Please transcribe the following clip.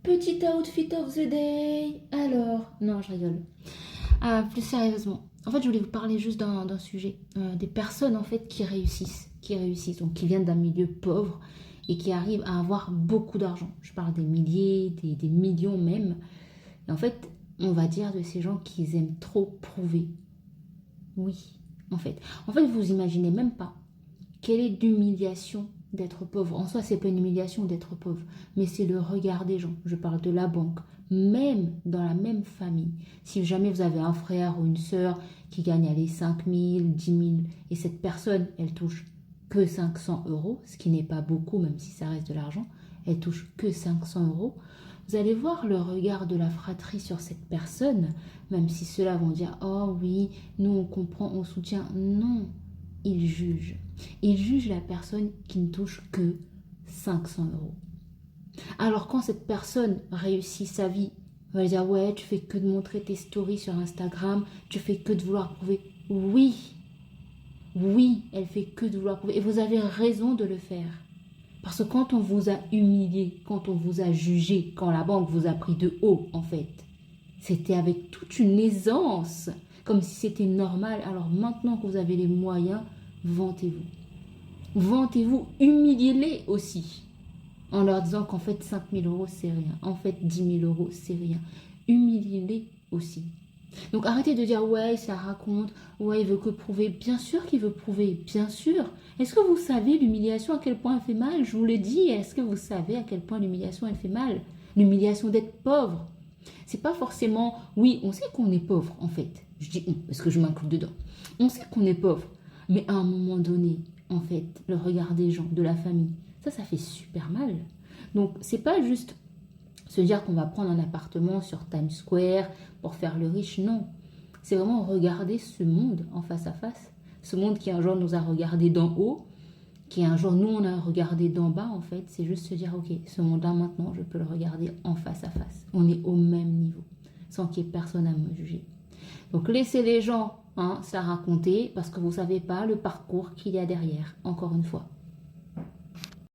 Petit outfit of the day. Alors, non, je rigole. Plus sérieusement, en fait, je voulais vous parler juste d'un sujet. Des personnes, en fait, qui réussissent, donc qui viennent d'un milieu pauvre et qui arrivent à avoir beaucoup d'argent. Je parle des milliers, des millions même. Et en fait, on va dire de ces gens qui aiment trop prouver. Oui, en fait. En fait, vous imaginez même pas quelle est l'humiliation d'être pauvre. En soi, c'est pas une humiliation d'être pauvre, mais c'est le regard des gens. Je parle de la banque, même dans la même famille. Si jamais vous avez un frère ou une sœur qui gagne allez, 5 000, 10 000, et cette personne, elle touche que 500 euros, ce qui n'est pas beaucoup, même si ça reste de l'argent, elle touche que 500 euros, vous allez voir le regard de la fratrie sur cette personne, même si ceux-là vont dire, oh oui, nous on comprend, on soutient. Non, ils jugent. Ils jugent la personne qui ne touche que 500 euros. Alors quand cette personne réussit sa vie, on va dire ouais, tu fais que de montrer tes stories sur Instagram, tu fais que de vouloir prouver. Oui, oui, elle fait que de vouloir prouver. Et vous avez raison de le faire. Parce que quand on vous a humilié, quand on vous a jugé, quand la banque vous a pris de haut, en fait, c'était avec toute une aisance, comme si c'était normal. Alors maintenant que vous avez les moyens, vantez-vous. Vantez-vous, humiliez-les aussi. En leur disant qu'en fait 5 000 euros c'est rien, en fait 10 000 euros c'est rien. Humiliez-les aussi. Donc arrêtez de dire ouais ça raconte, ouais il veut que prouver. Bien sûr qu'il veut prouver, bien sûr. Est-ce que vous savez l'humiliation à quel point elle fait mal? Je vous le dis, est-ce que vous savez à quel point l'humiliation elle fait mal? L'humiliation d'être pauvre. C'est pas forcément, oui on sait qu'on est pauvre en fait. Je dis on parce que je m'inclus dedans. On sait qu'on est pauvre, mais à un moment donné, en fait, le regard des gens, de la famille, ça fait super mal. Donc c'est pas juste se dire qu'on va prendre un appartement sur Times Square pour faire le riche, non. C'est vraiment regarder ce monde en face à face. Ce monde qui un jour nous a regardé d'en haut, qui un jour nous on a regardé d'en bas en fait. C'est juste se dire ok, ce monde-là maintenant je peux le regarder en face à face. On est au même niveau, sans qu'il y ait personne à me juger. Donc laissez les gens ça raconter parce que vous ne savez pas le parcours qu'il y a derrière, encore une fois.